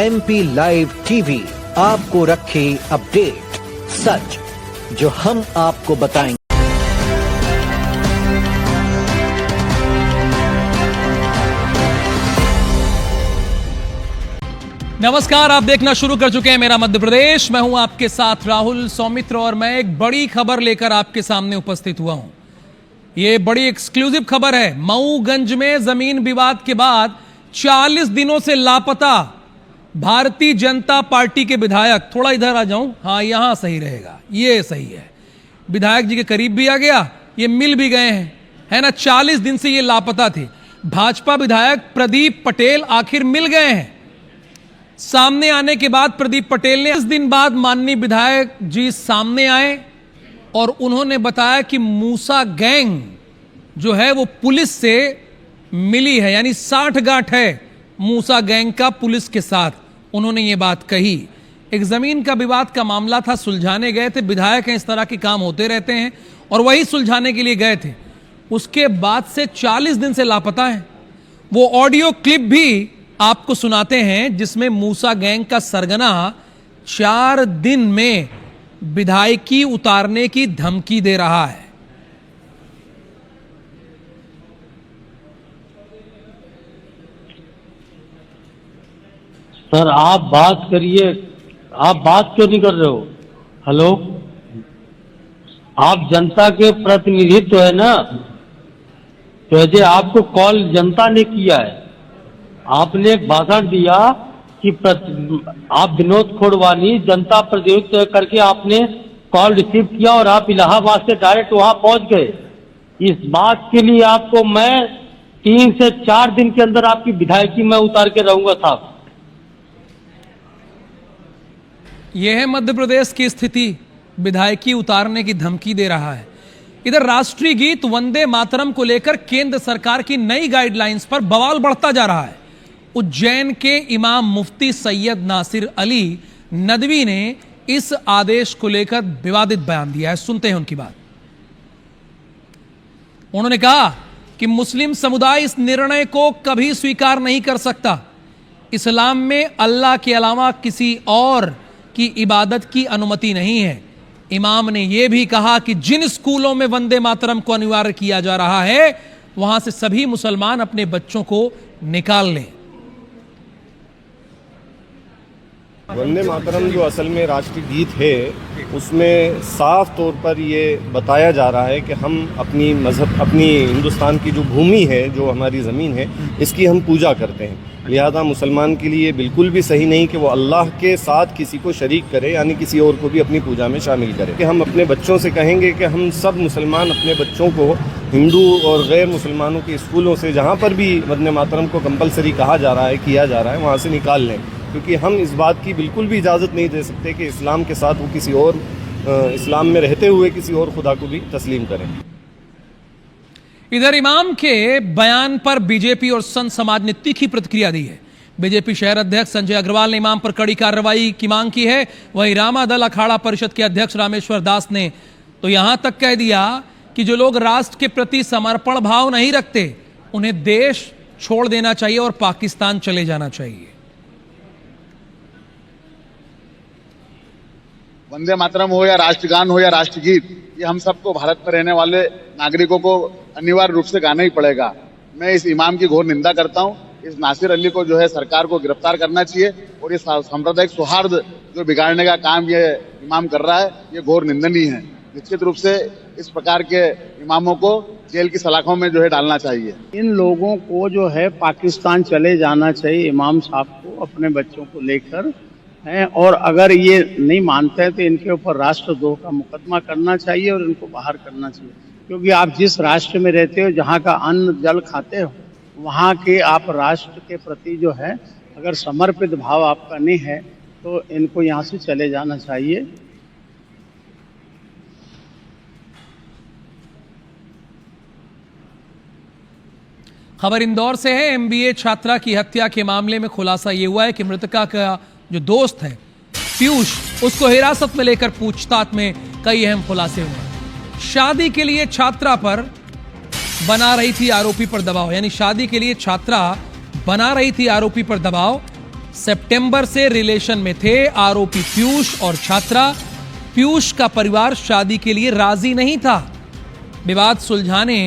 MP live TV आपको रखे update, सच जो हम आपको बताएंगे। नमस्कार, आप देखना शुरू कर चुके हैं मेरा मध्य प्रदेश। मैं हूं आपके साथ राहुल सौमित्र और मैं एक बड़ी खबर लेकर आपके सामने उपस्थित हुआ हूं। ये बड़ी एक्सक्लूसिव खबर है। मऊगंज में जमीन विवाद के बाद 40 दिनों से लापता भारतीय जनता पार्टी के विधायक, थोड़ा इधर आ जाऊं, हाँ यहां सही रहेगा, ये सही है, विधायक जी के करीब भी आ गया, ये मिल भी गए हैं, है ना। 40 दिन से ये लापता थे। भाजपा विधायक प्रदीप पटेल आखिर मिल गए हैं। सामने आने के बाद प्रदीप पटेल ने 10 दिन बाद माननीय विधायक जी सामने आए और उन्होंने बताया कि मूसा गैंग जो है वो पुलिस से मिली है, यानी 60 गांठ है मूसा गैंग का पुलिस के साथ। उन्होंने ये बात कही। एक जमीन का विवाद का मामला था, सुलझाने गए थे। विधायक हैं, इस तरह के काम होते रहते हैं और वही सुलझाने के लिए गए थे। उसके बाद से 40 दिन से लापता है। वो ऑडियो क्लिप भी आपको सुनाते हैं जिसमें मूसा गैंग का सरगना 4 दिन में विधायकी उतारने की धमकी दे रहा है। सर आप बात करिए, आप बात क्यों नहीं कर रहे हो? हेलो, आप जनता के प्रतिनिधित्व है ना, तो यदि आपको कॉल जनता ने किया है, आपने एक भाषण दिया कि आप विनोद खोड़वानी जनता प्रतिनिधित्व करके आपने कॉल रिसीव किया और आप इलाहाबाद से डायरेक्ट वहां पहुंच गए। इस बात के लिए आपको मैं 3 से 4 दिन के अंदर आपकी विधायकी में उतार के रहूंगा साहब। यह है मध्य प्रदेश की स्थिति, विधायकी उतारने की धमकी दे रहा है। इधर राष्ट्रीय गीत वंदे मातरम को लेकर केंद्र सरकार की नई गाइडलाइंस पर बवाल बढ़ता जा रहा है। उज्जैन के इमाम मुफ्ती सैयद नासिर अली नदवी ने इस आदेश को लेकर विवादित बयान दिया है। सुनते हैं उनकी बात। उन्होंने कहा कि मुस्लिम समुदाय इस निर्णय को कभी स्वीकार नहीं कर सकता। इस्लाम में अल्लाह के अलावा किसी और की इबादत की अनुमति नहीं है। इमाम ने यह भी कहा कि जिन स्कूलों में वंदे मातरम को अनिवार्य किया जा रहा है वहां से सभी मुसलमान अपने बच्चों को निकाल लें। वंदे मातरम जो असल में राष्ट्रीय गीत है उसमें साफ तौर पर ये बताया जा रहा है कि हम अपनी मजहब, अपनी हिंदुस्तान की जो भूमि है, जो हमारी ज़मीन है, इसकी हम पूजा करते हैं। लिहाजा मुसलमान के लिए बिल्कुल भी सही नहीं कि वो अल्लाह के साथ किसी को शरीक करे, यानी किसी और को भी अपनी पूजा में शामिल करे। कि हम अपने बच्चों से कहेंगे कि हम सब मुसलमान अपने बच्चों को हिंदू और गैर मुसलमानों के स्कूलों से जहाँ पर भी वंदे मातरम को कंपलसरी कहा जा रहा है, किया जा रहा है, वहाँ से निकाल लें, क्योंकि हम इस बात की बिल्कुल भी इजाज़त नहीं दे सकते कि इस्लाम के साथ वो किसी और, इस्लाम में रहते हुए किसी और खुदा को भी तस्लीम करें। इधर इमाम के बयान पर बीजेपी और संत समाज ने तीखी प्रतिक्रिया दी है। बीजेपी शहर अध्यक्ष संजय अग्रवाल ने इमाम पर कड़ी कार्रवाई की मांग की है। वहीं रामादल अखाड़ा परिषद के अध्यक्ष रामेश्वर दास ने तो यहां तक कह दिया कि जो लोग राष्ट्र के प्रति समर्पण भाव नहीं रखते उन्हें देश छोड़ देना चाहिए और पाकिस्तान चले जाना चाहिए। वंदे मातरम हो या राष्ट्रगान हो या राष्ट्रगीत, ये हम सबको भारत में रहने वाले नागरिकों को अनिवार्य रूप से गाना ही पड़ेगा। मैं इस इमाम की घोर निंदा करता हूँ। इस नासिर अली को जो है सरकार को गिरफ्तार करना चाहिए और ये सांप्रदायिक सौहार्द जो बिगाड़ने का काम ये इमाम कर रहा है, ये घोर निंदनीय है। निश्चित रूप से इस प्रकार के इमामों को जेल की सलाखों में जो है डालना चाहिए। इन लोगों को जो है पाकिस्तान चले जाना चाहिए, इमाम साहब को अपने बच्चों को लेकर हैं, और अगर ये नहीं मानते हैं तो इनके ऊपर राष्ट्रद्रोह का मुकदमा करना चाहिए और इनको बाहर करना चाहिए। क्योंकि आप जिस राष्ट्र में रहते हो, जहाँ का अन्न जल खाते हो, वहाँ के आप राष्ट्र के प्रति जो है अगर समर्पित भाव आपका नहीं है तो इनको यहाँ से चले जाना चाहिए। खबर इंदौर से है। MBA छात्रा की हत्या के मामले में खुलासा यह हुआ है कि मृतका का जो दोस्त है पीयूष, उसको हिरासत में लेकर पूछताछ में कई अहम खुलासे हुए। शादी के लिए छात्रा पर बना रही थी आरोपी पर दबाव, यानी शादी के लिए छात्रा बना रही थी आरोपी पर दबाव। सितंबर से रिलेशन में थे आरोपी पीयूष और छात्रा। पीयूष का परिवार शादी के लिए राजी नहीं था। विवाद सुलझाने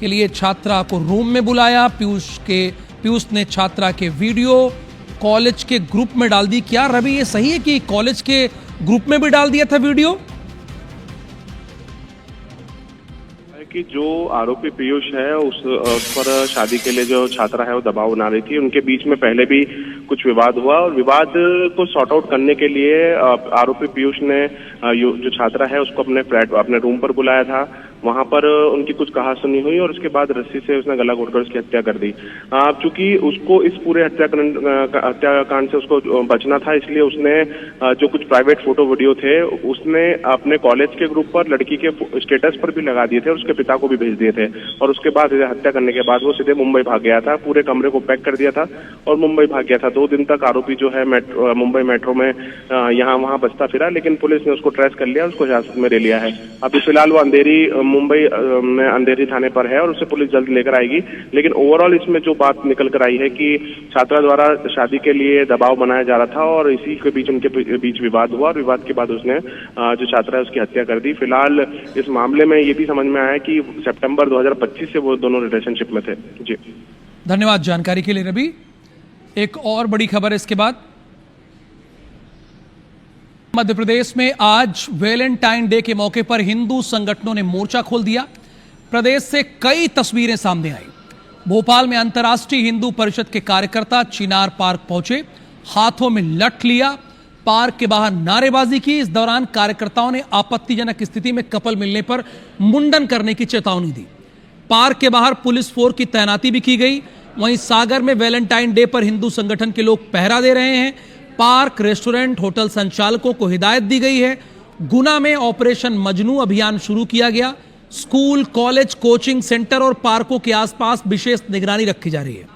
के लिए छात्रा को रूम में बुलाया। पीयूष ने छात्रा के वीडियो कॉलेज के ग्रुप में डाल दी। क्या रवि ये सही है कि कॉलेज के ग्रुप में भी डाल दिया था वीडियो? कि जो आरोपी पीयूष है उस पर शादी के लिए जो छात्रा है वो दबाव बना रही थी। उनके बीच में पहले भी कुछ विवाद हुआ और विवाद को सॉर्ट आउट करने के लिए आरोपी पीयूष ने जो छात्रा है उसको अपने रूम पर बुलाया था। वहां पर उनकी कुछ कहासुनी हुई और उसके बाद रस्सी से उसने गला घोटकर उसकी हत्या कर दी। चूंकि उसको इस पूरे हत्याकांड से उसको बचना था, इसलिए उसने जो कुछ प्राइवेट फोटो वीडियो थे उसने अपने कॉलेज के ग्रुप पर लड़की के स्टेटस पर भी लगा दिए थे और उसके पिता को भी भेज दिए थे। और उसके बाद हत्या करने के बाद वो सीधे मुंबई भाग गया था। पूरे कमरे को पैक कर दिया था और मुंबई भाग गया था। 2 दिन तक आरोपी जो है मुंबई मेट्रो में यहाँ वहां बचता फिरा, लेकिन पुलिस ने उसको ट्रेस कर लिया, उसको हिरासत में ले लिया है। अभी फिलहाल वो मुंबई में अंधेरी थाने पर है और उसे पुलिस जल्द लेकर आएगी। लेकिन ओवरऑल इसमें जो बात निकल कर आई है कि छात्रा द्वारा शादी के लिए दबाव बनाया जा रहा था और इसी के बीच उनके बीच विवाद हुआ और विवाद के बाद उसने जो छात्रा है उसकी हत्या कर दी। फिलहाल इस मामले में ये भी समझ में आया कि सितंबर 2025 से वो दोनों रिलेशनशिप में थे। जी धन्यवाद जानकारी के लिए रवि। एक और बड़ी खबर है इसके बाद। मध्य प्रदेश में आज वैलेंटाइन डे के मौके पर हिंदू संगठनों ने मोर्चा खोल दिया। प्रदेश से कई तस्वीरें सामने आई। भोपाल में अंतर्राष्ट्रीय हिंदू परिषद के कार्यकर्ता चिनार पार्क पहुंचे, हाथों में लठ लिया, पार्क के बाहर नारेबाजी की। इस दौरान कार्यकर्ताओं ने आपत्तिजनक स्थिति में कपल मिलने पर मुंडन करने की चेतावनी दी। पार्क के बाहर पुलिस फोर्स की तैनाती भी की गई। वहीं सागर में वैलेंटाइन डे पर हिंदू संगठन के लोग पहरा दे रहे हैं। पार्क, रेस्टोरेंट, होटल संचालकों को हिदायत दी गई है। गुना में ऑपरेशन मजनू अभियान शुरू किया गया। स्कूल, कॉलेज, कोचिंग सेंटर और पार्कों के आसपास विशेष निगरानी रखी जा रही है।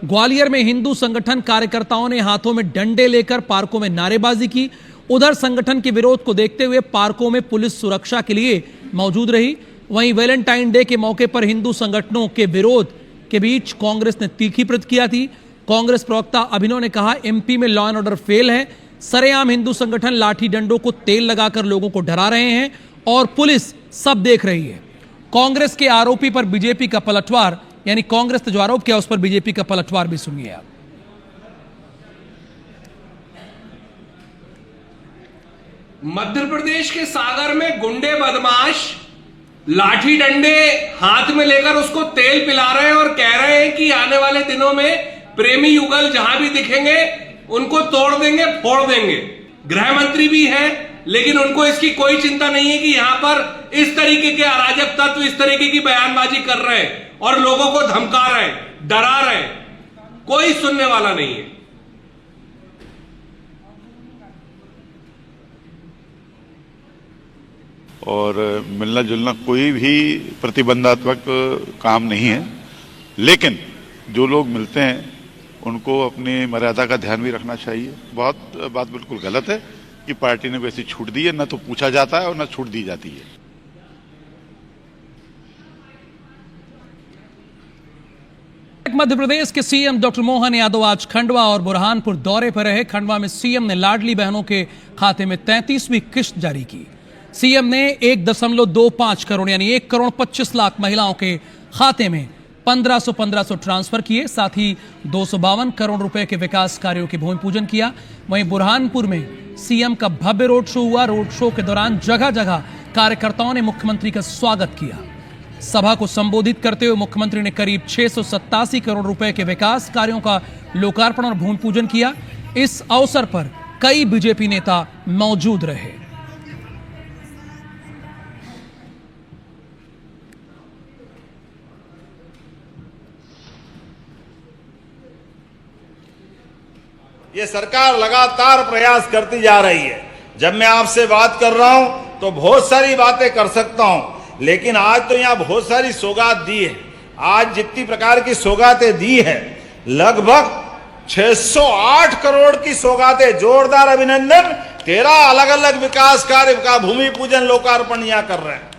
ग्वालियर में हिंदू संगठन कार्यकर्ताओं ने हाथों में डंडे लेकर पार्कों में नारेबाजी की। उधर संगठन के विरोध को देखते हुए पार्कों में पुलिस सुरक्षा के लिए मौजूद रही। वहीं वैलेंटाइन डे के मौके पर हिंदू संगठनों के विरोध के बीच कांग्रेस ने तीखी प्रतिक्रिया दी। कांग्रेस प्रवक्ता अभिनव ने कहा, एमपी में लॉ एंड ऑर्डर फेल है। सरेआम हिंदू संगठन लाठी डंडों को तेल लगाकर लोगों को डरा रहे हैं और पुलिस सब देख रही है। कांग्रेस के आरोपी पर बीजेपी का पलटवार, यानी कांग्रेस ने जो आरोप किया उस पर बीजेपी का पलटवार भी सुनिए आप। मध्य प्रदेश के सागर में गुंडे बदमाश लाठी डंडे हाथ में लेकर उसको तेल पिला रहे हैं और कह रहे हैं कि आने वाले दिनों में प्रेमी युगल जहां भी दिखेंगे उनको तोड़ देंगे, फोड़ देंगे। गृह मंत्री भी है, लेकिन उनको इसकी कोई चिंता नहीं है कि यहां पर इस तरीके के अराजक तत्व इस तरीके की बयानबाजी कर रहे हैं और लोगों को धमका रहे हैं, डरा रहे हैं। कोई सुनने वाला नहीं है। और मिलना जुलना कोई भी प्रतिबंधात्मक काम नहीं है, लेकिन जो लोग मिलते हैं उनको अपनी मर्यादा का ध्यान भी रखना चाहिए। बात बिल्कुल गलत है कि पार्टी ने वैसी छूट दी है, न तो पूछा जाता है और न छूट दी जाती है। मध्य प्रदेश के सीएम डॉक्टर मोहन यादव आज खंडवा और बुरहानपुर दौरे पर रहे। खंडवा में सीएम ने लाडली बहनों के खाते में 33वीं किस्त जारी की। सीएम ने 1.25 करोड़ यानी 1,25,00,000 महिलाओं के खाते में 1500 ट्रांसफर किए। साथ ही 252 करोड़ रुपए के विकास कार्यों की भूमि पूजन किया। वहीं बुरहानपुर में सीएम का भव्य रोड शो हुआ। रोड शो के दौरान जगह जगह कार्यकर्ताओं ने मुख्यमंत्री का स्वागत किया। सभा को संबोधित करते हुए मुख्यमंत्री ने करीब 687 करोड़ रुपए के विकास कार्यों का लोकार्पण और भूमि पूजन किया। इस अवसर पर कई बीजेपी नेता मौजूद रहे। ये सरकार लगातार प्रयास करती जा रही है। जब मैं आपसे बात कर रहा हूं तो बहुत सारी बातें कर सकता हूं, लेकिन आज तो यहां बहुत सारी सौगात दी है। आज जितनी प्रकार की सौगातें दी है, लगभग 608 करोड़ की सौगातें। जोरदार अभिनंदन। 13 अलग अलग विकास कार्य का भूमि पूजन लोकार्पण यहां कर रहे हैं।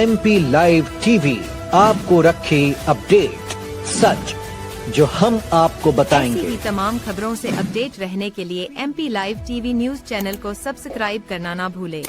MP लाइव टीवी आपको रखे अपडेट, सच जो हम आपको बताएंगे। ऐसी ही तमाम खबरों से अपडेट रहने के लिए MP live TV news channel को सब्सक्राइब करना ना भूले।